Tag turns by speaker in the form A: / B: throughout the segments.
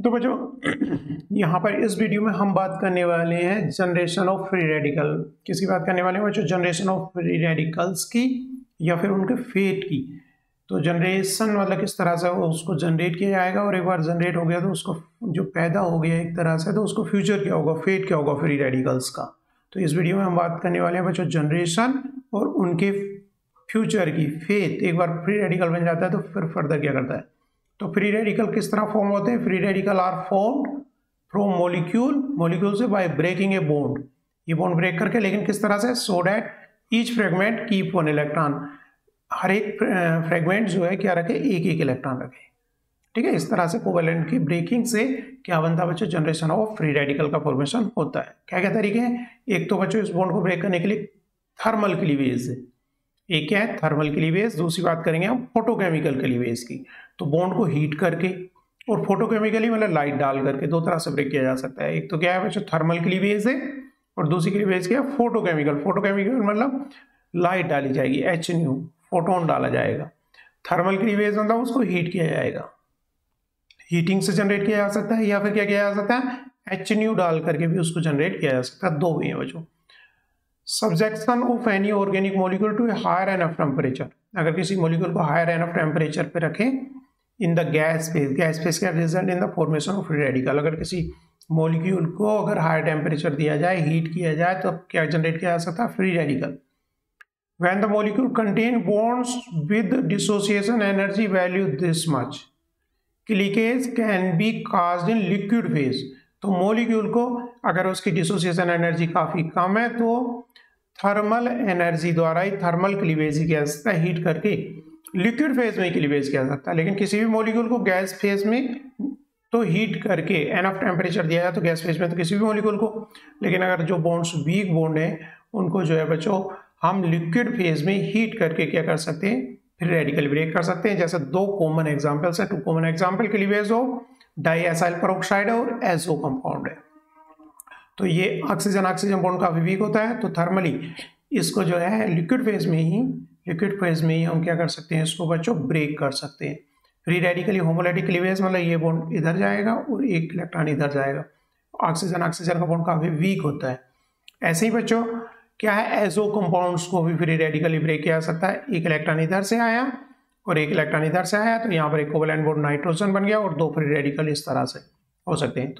A: तो बच्चों यहाँ पर इस वीडियो में हम बात करने वाले हैं जनरेशन ऑफ फ्री रेडिकल। किसकी बात करने वाले हैं बच्चों? जनरेशन ऑफ फ्री रेडिकल्स की या फिर उनके फेट की। तो जनरेशन मतलब किस तरह से उसको जनरेट किया जाएगा, और एक बार जनरेट हो गया तो उसको जो पैदा हो गया एक तरह से, तो उसको फ्यूचर क्या होगा, फेट क्या होगा फ्री रेडिकल्स का। तो इस वीडियो में हम बात करने वाले हैं बच्चों जनरेशन और उनके फ्यूचर की, फेट। एक बार फ्री रेडिकल बन जाता है तो फिर फर्दर क्या करता है। तो फ्री रेडिकल किस तरह फॉर्म होते हैं? Free radical are formed from molecule से बाय ब्रेकिंग ए बॉन्ड। ये बॉन्ड ब्रेक करके, लेकिन किस तरह से? So that each fragment keep one electron. हर एक फ्रेगमेंट जो है क्या रखे? एक एक इलेक्ट्रॉन रखे। ठीक है, इस तरह से कोवेलेंट की ब्रेकिंग से क्या बनता है बच्चों? जनरेशन ऑफ फ्री रेडिकल का फॉर्मेशन होता है। क्या क्या तरीके हैं? एक तो बच्चों इस बॉन्ड को ब्रेक करने के लिए थर्मल क्लीवेज, एक क्या है? Thermal cleavage. दूसरी बात करेंगे हम फोटोकेमिकल क्लीवेज की। तो बॉन्ड को हीट करके और फोटोकेमिकली मतलब लाइट डाल करके दो तरह से ब्रेक किया जा सकता है। एक तो क्या है बच्चों? थर्मल क्लीवेज है, और दूसरी क्लीवेज क्या है? फोटोकेमिकल। फोटोकेमिकल मतलब लाइट डाली जाएगी, HNU, फोटोन डाला जाएगा। थर्मल क्लीवेज मतलब उसको हीट किया जाएगा, हीटिंग से जनरेट किया जा सकता है, या फिर क्या किया जा सकता है? HNU डाल करके भी उसको जनरेट किया जा सकता है। दो भी है बच्चों। Subjection of any organic molecule to higher enough temperature. अगर किसी मॉलिक्यूल को हायर एनफ टेम्परेचर पे रखें इन द गैस फेज का result in the formation of free radical. अगर किसी मॉलिक्यूल को अगर हायर टेम्परेचर दिया जाए, हीट किया जाए, तो क्या जनरेट किया जा सकता है? Free radical. When the molecule contain bonds with dissociation energy value this much, leakage can be caused in liquid phase. तो मॉलिक्यूल को अगर उसकी डिसोसिएशन एनर्जी काफ़ी कम है तो थर्मल एनर्जी द्वारा ही, थर्मल क्लीवेज किया जा सकता है, हीट करके लिक्विड फेज में क्लीवेज किया जा सकता है। लेकिन किसी भी मॉलिक्यूल को गैस फेज में तो हीट करके एनफ टेम्परेचर दिया जाए तो गैस फेज में तो किसी भी मॉलिक्यूल को, लेकिन अगर जो बॉन्ड्स वीक बॉन्ड है उनको जो है बच्चों हम लिक्विड फेज में हीट करके क्या कर सकते हैं? फिर रेडिकल ब्रेक कर सकते हैं। जैसे दो कॉमन एग्जांपल्स है, two common example cleavage of diacyl peroxide और एसओ कंपाउंड है। तो ये ऑक्सीजन ऑक्सीजन बॉन्ड काफी वीक होता है, तो थर्मली इसको जो है लिक्विड फेज में ही हम क्या कर सकते हैं? इसको बच्चों ब्रेक कर सकते हैं। फ्री रेडिकली होमोलिटिक क्लीवेज मतलब ये बॉन्ड इधर जाएगा और एक इलेक्ट्रॉन इधर जाएगा। ऑक्सीजन ऑक्सीजन का बॉन्ड काफी वीक होता है। ऐसे ही बच्चों क्या है? एसओ कंपाउंड्स को भी फ्री रेडिकली ब्रेक किया जा सकता है। एक इलेक्ट्रॉन इधर से आया और एक इलेक्ट्रॉन इधर से आया, तो यहाँ पर एक कोवेलेंट बॉन्ड नाइट्रोजन बन गया और दो फ्री रेडिकल इस तरह से हो सकते हैं।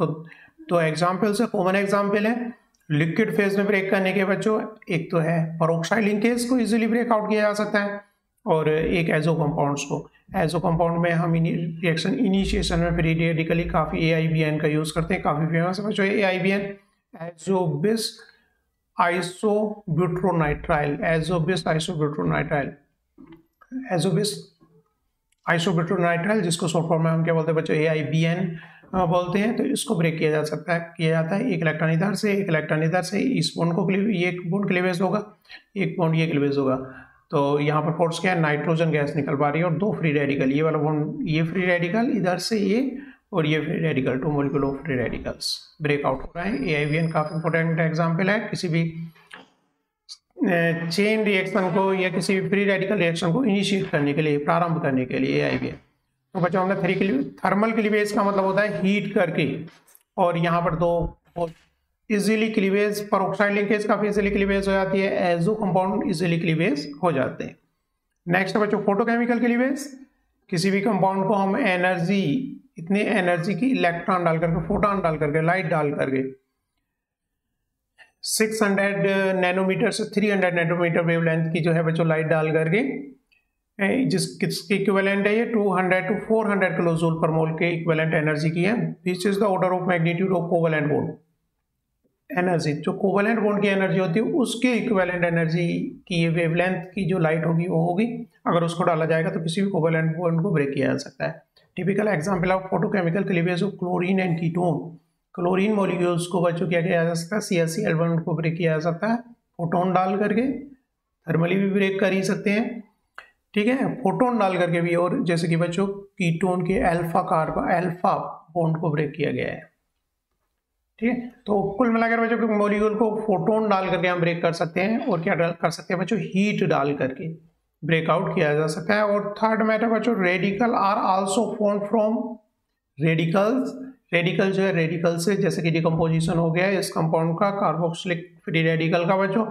A: तो एग्जाम्पल्स है, कॉमन एग्जाम्पल है लिक्विड फेज में ब्रेक करने के बच्चों। एक तो है पेरोक्साइड लिंकेज को इजीली ब्रेकआउट किया जा सकता है, और एक एजो कंपाउंड्स को। एजो कंपाउंड में हम रिएक्शन इनिशिएशन में फ्री रेडिकली काफ़ी AIBN का यूज़ करते हैं, काफ़ी फेमस है बच्चों AIBN, एजोबिस आइसोब्यूट्रोनाइट्राइल। आइसोब्यूट्रोनाइट्राइल जिसको शॉर्ट फॉर्म में हम क्या बोलते हैं बच्चों? AIBN बोलते हैं। तो इसको ब्रेक किया जाता है एक इलेक्ट्रॉन इधर से, एक इलेक्ट्रॉन इधर से। इस बॉन्ड को ये बॉन्ड क्लीवेज होगा, एक बॉन्ड ये क्लीवेज होगा। तो यहाँ पर फोर्स क्या है? नाइट्रोजन गैस निकल पा रही है और दो फ्री रेडिकल, ये वाला बॉन्ड, ये फ्री रेडिकल इधर से ये, और ये free radical, two molecule of free radicals breakout हो रहा है। AIBN काफी इंपॉर्टेंट एग्जाम्पल है किसी भी चेन रिएक्शन को या किसी भी फ्री रेडिकल रिएक्शन को इनिशिएट करने के लिए, प्रारंभ करने के लिए AIBN। तो बच्चों हमने थर्मल क्लीवेज का मतलब होता है हीट करके, और यहाँ पर दो इजीली क्लीवेज, पेरोक्साइड लिंकेज काफी इजीली क्लीवेज हो जाती है, एजो कंपाउंड इजीली क्लीवेज हो जाते हैं। नेक्स्ट बच्चों फोटोकेमिकल क्लीवेज। किसी भी कंपाउंड को हम एनर्जी, इतने एनर्जी की इलेक्ट्रॉन डाल करके, फोटोन डाल करके, लाइट डाल करके 600 नैनोमीटर से 300 नैनोमीटर वेवलेंथ की जो है बच्चों लाइट डाल करके, किसकी इक्विवेलेंट है? ये 200 to 400 किलो जूल पर मोल के इक्विवेलेंट एनर्जी की है। This is the order of magnitude of covalent bond energy. जो कोवेलेंट बॉन्ड की एनर्जी होती है उसके इक्विवेलेंट एनर्जी की ये वेवलेंथ की जो लाइट होगी वो होगी। अगर उसको डाला जाएगा तो किसी भी कोवेलेंट बॉन्ड को ब्रेक किया जा सकता है। Typical example of photochemical cleavage of chlorine and ketone. Chlorine molecules को बच्चों क्या किया जा सकता है? CaCl बॉन्ड को ब्रेक किया जा सकता है फोटोन डाल करके, थर्मली भी ब्रेक कर ही सकते हैं। ठीक है, फोटोन डाल करके भी, और जैसे कि बच्चों कीटोन के अल्फा बॉन्ड को ब्रेक किया गया है। ठीक है, तो कुल मिलाकर बच्चों मॉलिक्यूल को फोटोन डाल करके हम ब्रेक कर सकते हैं, और क्या कर सकते हैं बच्चों? हीट डाल करके ब्रेकआउट किया जा सकता है। और थर्ड मैटर बच्चों, radical are also form from radical जो है रेडिकल से जैसे कि डिकम्पोजिशन हो गया है इस कंपाउंड का कार्बोक्सिलिक फ्री रेडिकल का बच्चों,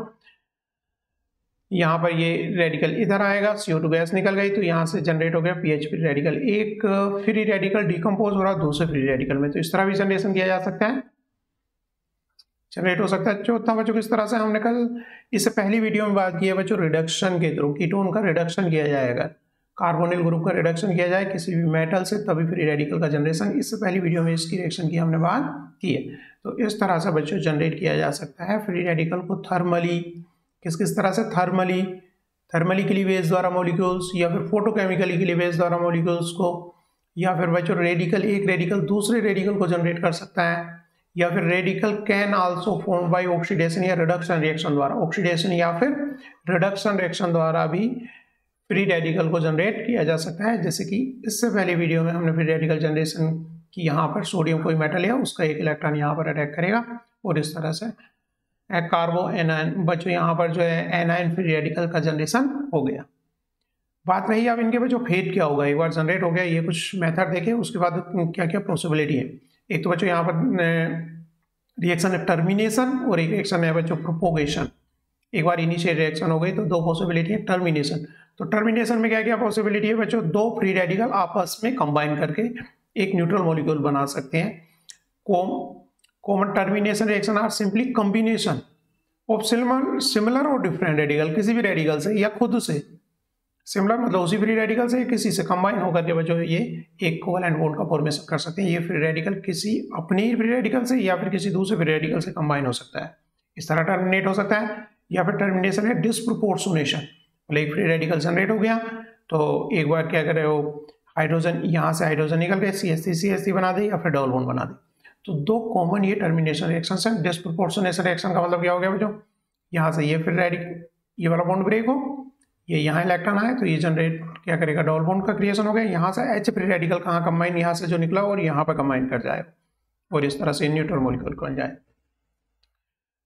A: यहाँ पर ये रेडिकल इधर आएगा, CO2 गैस निकल गई तो यहाँ से जनरेट हो गया पीएच फ्री रेडिकल। एक फ्री रेडिकल डिकम्पोज हो रहा है दूसरे फ्री रेडिकल में, तो इस तरह भी जनरेशन किया जा सकता है, जनरेट हो सकता है। चौथा बच्चों किस तरह से हमने कल इससे पहली वीडियो में बात की है बच्चों, रिडक्शन के थ्रू कीटोन का रिडक्शन किया जाएगा, कार्बोनिल ग्रुप का रिडक्शन किया जाए किसी भी मेटल से तभी फ्री रेडिकल का जनरेशन, इससे पहली वीडियो में इसकी रिएक्शन की हमने बात की है। तो इस तरह से बच्चों जनरेट किया जा सकता है फ्री रेडिकल को थर्मली, किस तरह से थर्मली क्लीवेज द्वारा मॉलिक्यूल्स, या फिर फोटोकेमिकली क्लीवेज द्वारा मॉलिक्यूल्स को, या फिर बच्चों रेडिकल एक रेडिकल दूसरे रेडिकल को जनरेट कर सकता है, या फिर radical can also form by oxidation या रिडक्शन रिएक्शन द्वारा, ऑक्सीडेशन या फिर रिडक्शन रिएक्शन द्वारा भी फ्री रेडिकल को जनरेट किया जा सकता है। जैसे कि इससे पहले वीडियो में हमने फ्री रेडिकल जनरेशन की, यहाँ पर सोडियम कोई मेटल है उसका एक इलेक्ट्रॉन यहाँ पर अटैक करेगा और इस तरह से कार्बो एनायन बच्चों यहाँ पर जो है एनायन फ्री रेडिकल का जनरेशन हो गया। बात रही अब इनके बच्चों फेट क्या होगा, एक बार जनरेट हो गया ये कुछ मेथड देखे उसके बाद क्या क्या पॉसिबिलिटी है। एक तो बच्चों यहाँ पर रिएक्शन है टर्मिनेशन और एक रिएक्शन है बच्चों प्रोपोगेशन। एक बार इनिशियल रिएक्शन हो गई तो दो पॉसिबिलिटी है टर्मिनेशन। तो टर्मिनेशन में क्या क्या पॉसिबिलिटी है बच्चों, दो फ्री रेडिकल आपस में कंबाइन करके एक न्यूट्रल मॉलिक्यूल बना सकते हैं। Common termination reaction are simply combination of similar और डिफरेंट रेडिकल, किसी भी रेडिकल से या खुद से, सिमिलर मतलब उसी फ्री रेडिकल से किसी से कंबाइन होकर के बच्चों ये एक कोवैलेंट बॉन्ड का फॉर्मेशन कर सकते हैं। ये फ्री रेडिकल किसी अपने ही फ्री रेडिकल से या फिर किसी दूसरे फ्री रेडिकल से कंबाइन हो सकता है, इस तरह टर्मिनेट हो सकता है। या फिर टर्मिनेशन है डिस्प्रोपोर्शनेशन, मतलब एक फ्री रेडिकल जनरेट हो गया तो एक बार क्या करे वो हाइड्रोजन, यहाँ से हाइड्रोजन निकल गए CH3 बना दे या फिर डबल बॉन्ड बना दे। तो दो कॉमन ये टर्मिनेशन रिएक्शन है। डिस्प्रोपोर्शनेशन रिएक्शन का मतलब क्या हो गया बच्चों, यहाँ से ये फ्री रेडिकल ये वाला बॉन्ड ब्रेक हो, ये यहाँ इलेक्ट्रॉन आए तो ये जनरेट क्या करेगा डबल बॉन्ड का क्रिएशन हो गया, यहाँ से H फ्री रेडिकल कहाँ कंबाइन, यहाँ से जो निकला और यहाँ पर कंबाइन कर जाए और इस तरह से न्यूट्रल मॉलिक्यूल बन जाए।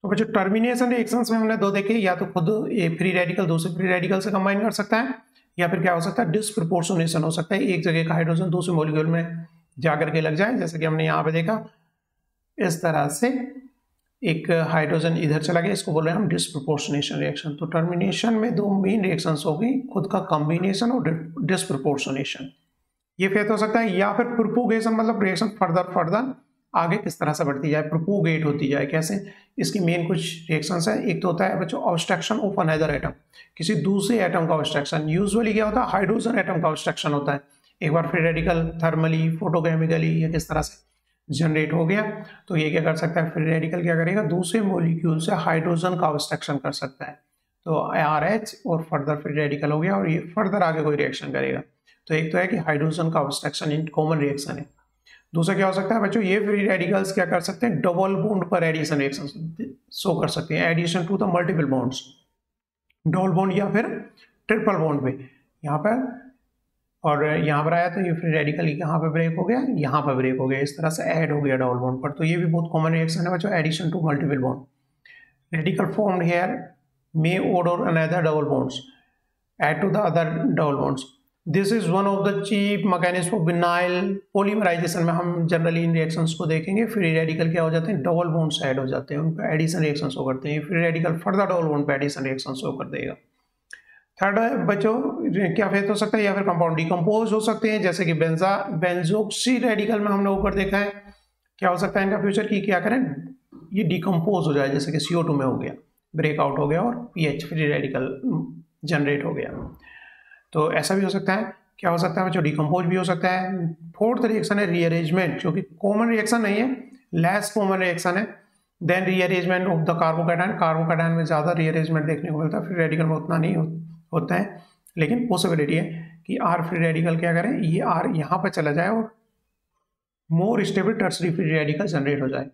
A: तो बच्चों टर्मिनेशन रिएक्शंस में हमने दो देखे, या तो खुद एक फ्री रेडिकल दूसरे फ्री रेडिकल से कंबाइन कर सकता है, या फिर क्या हो सकता है डिस्प्रोपोर्शनेशन हो सकता है, एक जगह का हाइड्रोजन दूसरे मॉलिक्यूल में जाकर के लग जाए, जैसे कि हमने यहाँ पे देखा इस तरह से एक हाइड्रोजन इधर चला गया, इसको बोल रहे हैं हम डिस्प्रोपोर्शनेशन रिएक्शन। तो टर्मिनेशन में दो मेन रिएक्शंस हो गई, खुद का कॉम्बिनेशन और डिस्प्रोपोर्शनेशन, ये फिर हो सकता है। या फिर प्रोपोगेशन मतलब रिएक्शन फर्दर आगे किस तरह से बढ़ती जाए, प्रोपोगेट होती जाए कैसे, इसकी मेन कुछ रिएक्शंस है। एक तो होता है बच्चों ऑब्स्ट्रक्शन ऑफ अनदर एटम, किसी दूसरे एटम का ऑब्स्ट्रक्शन, यूजुअली क्या होता है हाइड्रोजन एटम का ऑब्स्ट्रक्शन होता है। एक बार फ्री रेडिकल थर्मली फोटोकेमिकली या किस तरह से जनरेट हो गया तो ये क्या कर सकता है फ्री रेडिकल क्या करेगा दूसरे मॉलिक्यूल से हाइड्रोजन का ऑब्स्ट्रक्शन कर सकता है, तो RH और फर्दर फ्री रेडिकल हो गया और ये फर्दर आगे कोई रिएक्शन करेगा। तो एक तो है कि हाइड्रोजन का ऑब्स्ट्रक्शन इन कॉमन रिएक्शन है। दूसरा क्या हो सकता है बच्चों, ये फ्री रेडिकल्स क्या कर सकते हैं डबल बॉन्ड पर एडिशन रिएक्शन शो कर सकते हैं, addition to the multiple bonds, double bond या फिर ट्रिपल बॉन्ड पे यहाँ पर, और यहाँ पर आया तो ये फ्री रेडिकल यहाँ पे ब्रेक हो गया, यहाँ पर ब्रेक हो गया, इस तरह से ऐड हो गया डबल बॉन्ड पर। तो ये भी बहुत कॉमन रिएक्शन है बच्चों, addition to multiple bond. Radical formed here may और another double bonds add to the other double bonds. This is one of the cheap mechanism of vinyl polymerization में हम जनरली इन रिएक्शंस को देखेंगे। Free radical क्या हो जाते हैं double bonds add हो जाते हैं, उन पर एडिशन रिएक्शन शो करते हैं। Free radical further double bond पर एडिशन रिएक्शन शो कर देगा। थर्ड है बच्चों क्या फेस हो सकता है, या फिर कंपाउंड डिकम्पोज हो सकते हैं, जैसे कि बेंजोक्सी रेडिकल में हमने ऊपर देखा है। क्या हो सकता है इनका फ्यूचर की क्या करें ये डिकम्पोज हो जाए, जैसे कि CO2 में हो गया ब्रेकआउट हो गया और PH फ्री रेडिकल जनरेट हो गया, तो ऐसा भी हो सकता है। क्या हो सकता है बच्चों डिकम्पोज भी हो सकता है। फोर्थ रिएक्शन है रीअरेंजमेंट, जो कि कॉमन रिएक्शन नहीं है, लेस कॉमन रिएक्शन है then rearrangement of the carbocation. Carbocation में ज़्यादा रीअरेंजमेंट देखने को मिलता है, फ्री रेडिकल में उतना नहीं होता है, लेकिन पॉसिबिलिटी है कि R फ्री रेडिकल क्या करें ये R यहाँ पर चला जाए और more stable tertiary free radical generate हो जाए।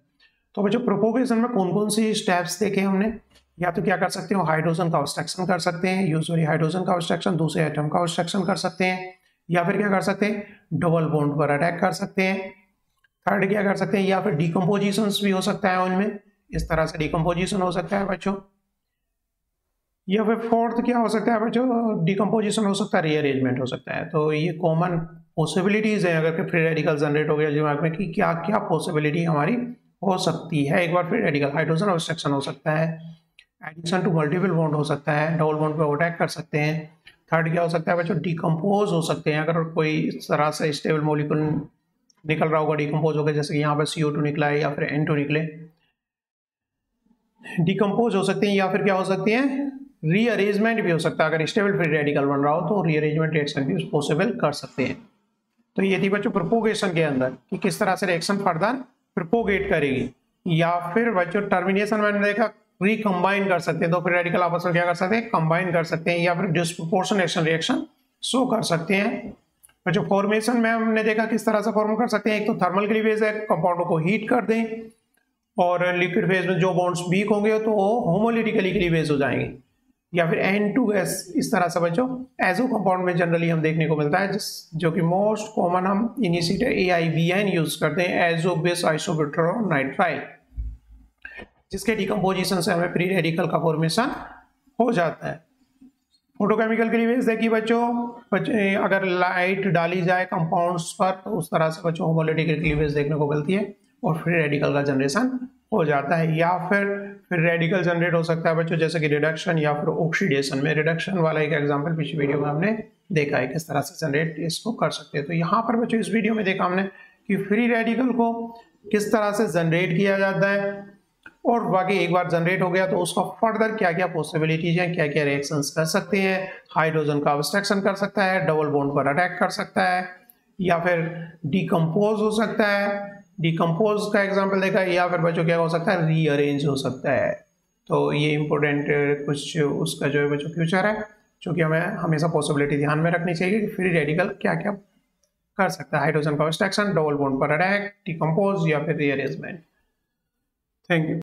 A: तो बच्चों प्रोपोगेशन में कौन कौन सी स्टेप्स देखे हमने, या तो क्या कर सकते हो हाइड्रोजन का ऑब्स्ट्रक्शन कर सकते हैं, यूजुअली हाइड्रोजन का ऑब्स्ट्रक्शन दूसरे एटम का ऑब्स्ट्रक्शन कर सकते हैं, या फिर क्या कर सकते हैं डबल बॉन्ड पर अटैक कर सकते हैं। थर्ड क्या कर सकते हैं, या फिर डिकम्पोजिशन भी हो सकता है उनमें, इस तरह से डिकम्पोजिशन हो सकता है बच्चों। या फिर फोर्थ क्या हो सकता है बच्चों डिकम्पोजिशन हो सकता है रीअरेंजमेंट हो सकता है। तो ये कॉमन पॉसिबिलिटीज़ हैं अगर फ्री रेडिकल जनरेट हो गया दिमाग में कि क्या क्या पॉसिबिलिटी हमारी हो सकती है। एक बार फ्री रेडिकल हाइड्रोजन ऑब्स्ट्रक्शन हो सकता है, एडिशन टू मल्टीपल बॉन्ड हो सकता है, डबल बॉन्ड पे अटैक कर सकते हैं। थर्ड क्या हो सकता है बच्चों, डिकम्पोज हो सकते हैं। अगर कोई इस तरह से स्टेबल मॉलिक्यूल निकल रहा होगा डिकम्पोज होकर, जैसे कि यहाँ पर CO2 निकला है या फिर N2 निकले, डिकम्पोज हो सकते हैं। या फिर क्या हो सकती है, रीअरेंजमेंट भी हो सकता है। अगर स्टेबल फ्री रेडिकल बन रहा हो तो रीअरेंजमेंट रिएक्शन भी पॉसिबल कर सकते हैं। तो ये थी बच्चों प्रोपोगेशन के अंदर कि किस तरह से रिएक्शन फर्दर प्रोपोगेट करेगी। या फिर बच्चों टर्मिनेशन में मैंने देखा रिकम्बाइन कर सकते हैं, तो फ्री रेडिकल आपस में क्या कर सकते हैं, कंबाइन कर सकते हैं या फिर डिस्प्रोपोर्शनेशन रिएक्शन शो कर सकते हैं। बच्चों फॉर्मेशन में हमने देखा किस तरह से फॉर्म कर सकते हैं। एक तो थर्मल क्लीवेज है, कंपाउंडों को हीट कर दें और लिक्विड फेज में जो बॉन्ड्स वीक होंगे तो वो होमोलिटिकली क्लीवेज हो जाएंगे। या फिर N2 गैस, इस तरह से बच्चों एजो कंपाउंड में जनरली हम देखने को मिलता है, जो कि मोस्ट कॉमन हम इनिशिएटर AIBN यूज करते हैं, एजो बेस आइसोब्यूटेनॉल नाइट्राइल, जिसके डिकम्पोजिशन से हमें फ्री रेडिकल का फॉर्मेशन हो जाता है। फोटोकेमिकल क्लीवेज देखिए बच्चों, अगर लाइट डाली जाए कंपाउंड्स पर तो उस तरह से बच्चों होमोलिटिकल क्लीवेज देखने को मिलती है और फ्री रेडिकल का जनरेशन हो जाता है। या फिर रेडिकल जनरेट हो सकता है बच्चों जैसे कि रिडक्शन या फिर ऑक्सीडेशन में। रिडक्शन वाला एक एग्जांपल पिछली वीडियो में हमने देखा है किस तरह से जनरेट इसको कर सकते हैं। तो यहाँ पर बच्चों इस वीडियो में देखा हमने कि फ्री रेडिकल को किस तरह से जनरेट किया जाता है और बाकी एक बार जनरेट हो गया तो उसका फर्दर क्या क्या पॉसिबिलिटीज हैं, क्या क्या रिएक्शंस कर सकते हैं। हाइड्रोजन का ऑब्स्ट्रक्शन कर सकता है, डबल बॉन्ड पर अटैक कर सकता है, या फिर डिकम्पोज हो सकता है, डिकम्पोज का एग्जांपल देखा है, या फिर बच्चों क्या हो सकता है, रीअरेंज हो सकता है। तो ये इंपॉर्टेंट कुछ उसका जो है बच्चों फ्यूचर है, जो कि हमें हमेशा पॉसिबिलिटी ध्यान में रखनी चाहिए कि फ्री रेडिकल क्या क्या कर सकता है। हाइड्रोजन का ऑब्स्ट्रक्शन, डबल बॉन्ड पर अटैक, डिकम्पोज या फिर रीअरेंजमेंट। Thank you.